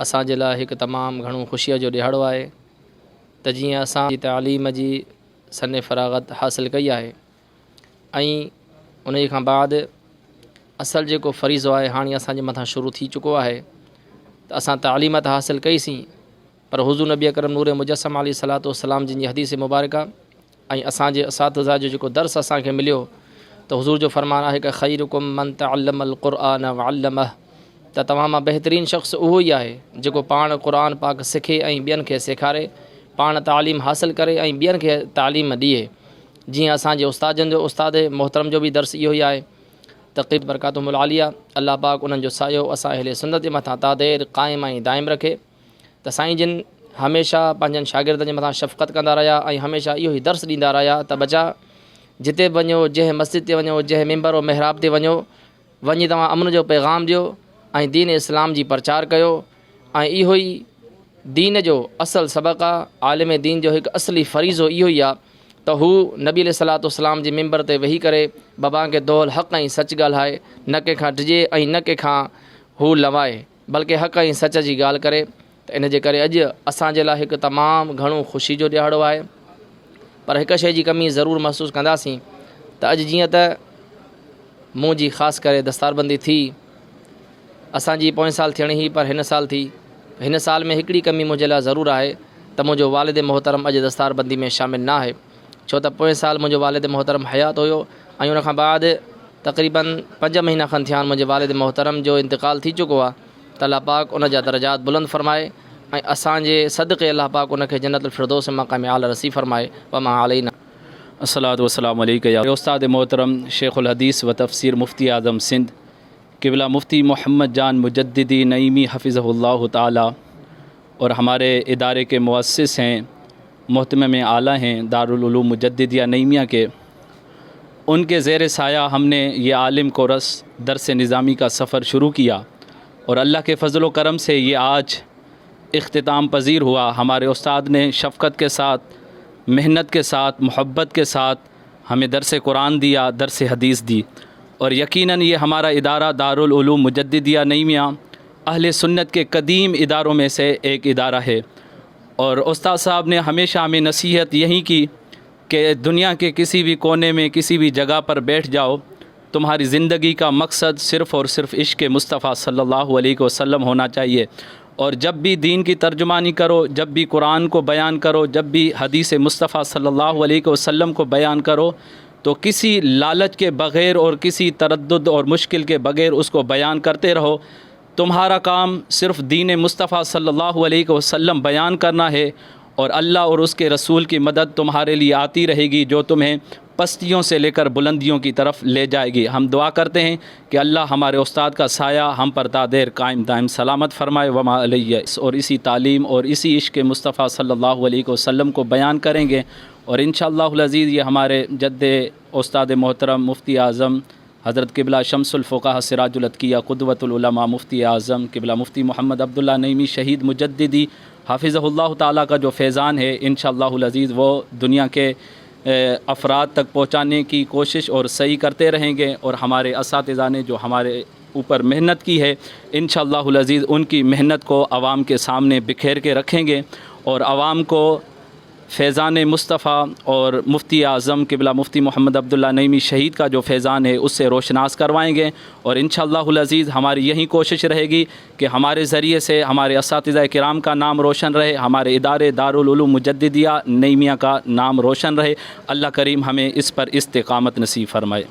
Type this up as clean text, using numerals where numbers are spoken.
असांजे लाइ हिकु तमामु घणो ख़ुशीअ जो ॾिहाड़ो आहे त जीअं असां तालीम जी सने फ़राग़त हासिल कई आहे ऐं उन खां बाद असल जेको फ़रीज़ो आहे हाणे असांजे मथां शुरू थी चुको आहे त असां तालीम त हासिल कईसीं पर हुज़ूर नबी अकरम नूर मुजस्सम अलैहिस्सलातु वस्सलाम जिन जी हदीस मुबारका ऐं असांजे असातिज़ा जो जेको दर्स असांखे मिलियो त हुज़ूर जो फ़रमान आहे कि ख़ैरुकुम मन तअल्लमल क़ुरआन व अल्लमह, त तव्हां मां बहितरीनु शख़्स उहो ई आहे जेको पाण क़ुर पाक सिखे ऐं ॿियनि खे सेखारे, पाण तालीम हासिल करे ऐं ॿियनि खे तालीम ॾिए। जीअं असांजे उस्तादनि जो उस्ताद मोहतरम जो बि दर्स इहो ई आहे तक़ीद बरकातुहुल आलिया, अल्लाह पाक उन्हनि जो सायो असां अहले सुन्नत जे मथां तादेर क़ाइम ऐं दाइम रखे। त साईं जिन हमेशह पंहिंजनि शागिर्दनि जे मथां शफ़क़त कंदा रहिया ऐं हमेशह इहो ई दर्स ॾींदा रहिया त बचा जिते वञो, जंहिं मस्जिद ते वञो, जंहिं मेंबर व महराब ते वञो, वञी तव्हां अमन जो पैगाम ॾियो ऐं दीन इस्लाम जी प्रचार कयो। ऐं इहो ई दीन जो असल सबक़ आहे, आलिम दीन जो हिकु असली फ़रीज़ो इहो ई आहे त हू नबी अलैहिस्सलातु वस्सलाम जे मेंबर ते वेही करे बाबा खे दोल हक़ ऐं सच ॻाल्हाए, न कंहिंखां डिॼे ऐं न कंहिंखां हू लवाए, बल्कि हक़ ऐं सच जी ॻाल्हि करे। त इन जे करे अॼु असांजे लाइ हिकु तमामु घणो ख़ुशी जो ॾिहाड़ो आहे। पर हिकु शइ जी कमी ज़रूरु महसूसु कंदासीं त अॼु जीअं त मुंहुं जी ख़ासि करे दस्तारबंदी थी, असांजी पोएं साल थियणी हुई पर हिन साल थी। हिन साल में हिकिड़ी कमी मुंहिंजे लाइ ज़रूरु आहे त मुंहिंजो वालिद मोहतरम अॼु दस्तारबंदी में शामिलु न आहे, छो त पोएं साल मुंहिंजो वालिद मोहतरम हयात हुयो ऐं उन खां बाद तक़रीबन 5 महीना खनि थिया आहिनि मुंहिंजे वालिद मोहतरम जो इंतकाल थी चुको आहे। त अल्लाह पाक उन जा दरजात बुलंद फ़रमाए ऐं असांजे सदक़े अल्लाह पाक उनखे जन्नतुल फ़िरदौस मक़ाम आला नसीब फ़रमाए। वमा अलैना। अस्सलातु वस्सलामु अलैका या उस्ताद मोहतरम शेखुल हदीस व तफसीर मुफ्ती आज़म सिंध क़िबला मुफ्ती मोहम्मद जान मुजद्दिदी नईमी हफ़िज़हुल्लाह ताला और हमारे इदारे के मुअस्सिस हैं, मोहतमिम आला हैं दारुल उलूम मुजद्दिदिया नईमिया के, उनके ज़ेर साया हमने ये आलिम कोरस दर्स निज़ामी का सफ़र शुरू किया और अल्लाह के फ़ज़ल व करम से ये आज इख्तिताम पज़ीर हुआ। हमारे उस्ताद ने शफ़क़त के साथ, मेहनत के साथ, मोहब्बत के साथ हमें दर्स कुरान दिया, दर्स हदीस दी और यकीनन ये हमारा इदारा दारुल उलूम मुजद्दिदिया नईमिया अहले सुन्नत के कदीम इदारों में से एक इदारा है। और उस्ताद साहब ने हमेशा हमें नसीहत यही की कि दुनिया के किसी भी कोने में किसी भी जगह पर बैठ जाओ, तुम्हारी ज़िंदगी का मकसद सिर्फ़ और सिर्फ इश्क़ मुस्तफ़ा सल्लल्लाहु अलैहि वसल्लम होना चाहिए। और जब भी दीन की तर्जुमानी करो, जब भी कुरान को बयान करो, जब भी हदीस मुस्तफ़ा सल्लल्लाहु अलैहि वसल्लम को बयान करो, तो किसी लालच के बग़ैर और किसी तरद्दुद और मुश्किल के बग़ैर उसको बयान करते रहो। तुम्हारा काम सिर्फ़ दीन मुस्तफ़ा सल्लल्लाहु अलैहि वसल्लम बयान करना है और अल्लाह और उसके रसूल की मदद तुम्हारे लिए आती रहेगी, जो तुम्हें पस्तियों से लेकर बुलंदियों की तरफ ले जाएगी। हम दुआ करते हैं कि अल्लाह हमारे उस्ताद का साया हम पर तादेर कायम दायम सलामत फरमाए। वमा अलैया। और इसी तालीम और इसी इश्क़ मुस्तफ़ा सल्लल्लाहु अलैहि वसल्लम को बयान करेंगे और इंशाअल्लाहुल अज़ीज़ ये हमारे जद्दे उस्ताद मोहतरम मुफ्ती आज़म हज़रत क़िबला शम्सुल फ़ुक़हा सिराजुल अतकिया क़ुदवतुल उलमा मुफ्ती आज़म क़िबला मुफ्ती मोहम्मद अब्दुल्ला नईमी शहीद मुजद्दिदी हाफ़िज़हुल्लाह ताला का जो फैज़ान है, इंशाअल्लाहुल अज़ीज़ वो दुनिया के अफराद तक पहुँचाने की कोशिश और सही करते रहेंगे। और हमारे असातिज़ा ने जो हमारे ऊपर मेहनत की है, इंशाअल्लाहुल अज़ीज़ उनकी मेहनत को आवाम के सामने बिखेर के रखेंगे और आवाम को फैज़ान मुस्तफ़ा और मुफ्ती आज़म क़िबला मुफ्ती मोहम्मद अब्दुल्ला नईमी शहीद का जो फैज़ान है उससे रोशनास करवाएंगे। और इंशाअल्लाहुल अज़ीज़ हमारी यही कोशिश रहेगी कि हमारे ज़रिए से हमारे असातिज़ा किराम का नाम रोशन रहे, हमारे इदारे दारुल उलूम मुजद्दिदिया नईमिया का नाम रोशन रहे। अल्लाह करीम हमें इस पर इस्तिक़ामत नसीब फ़रमाए।